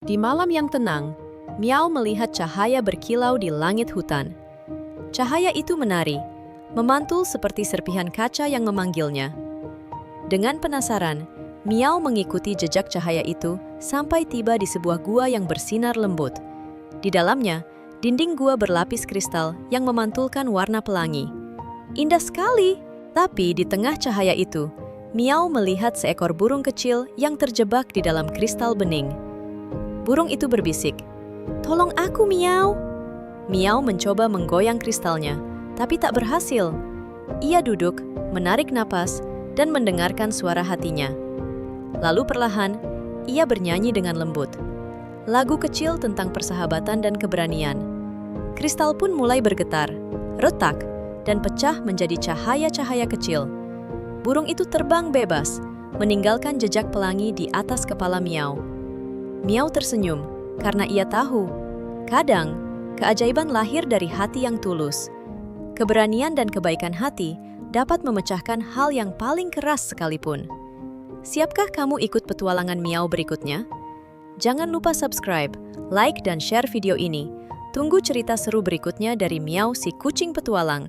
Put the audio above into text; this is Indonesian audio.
Di malam yang tenang, Miao melihat cahaya berkilau di langit hutan. Cahaya itu menari, memantul seperti serpihan kaca yang memanggilnya. Dengan penasaran, Miao mengikuti jejak cahaya itu sampai tiba di sebuah gua yang bersinar lembut. Di dalamnya, dinding gua berlapis kristal yang memantulkan warna pelangi. Indah sekali! Tapi di tengah cahaya itu, Miao melihat seekor burung kecil yang terjebak di dalam kristal bening. Burung itu berbisik, "Tolong aku, Miao!" Miao mencoba menggoyang kristalnya, tapi tak berhasil. Ia duduk, menarik napas, dan mendengarkan suara hatinya. Lalu perlahan, ia bernyanyi dengan lembut. Lagu kecil tentang persahabatan dan keberanian. Kristal pun mulai bergetar, retak, dan pecah menjadi cahaya-cahaya kecil. Burung itu terbang bebas, meninggalkan jejak pelangi di atas kepala Miao. Miao tersenyum, karena ia tahu, kadang keajaiban lahir dari hati yang tulus. Keberanian dan kebaikan hati dapat memecahkan hal yang paling keras sekalipun. Siapkah kamu ikut petualangan Miao berikutnya? Jangan lupa subscribe, like, dan share video ini. Tunggu cerita seru berikutnya dari Miao si kucing petualang.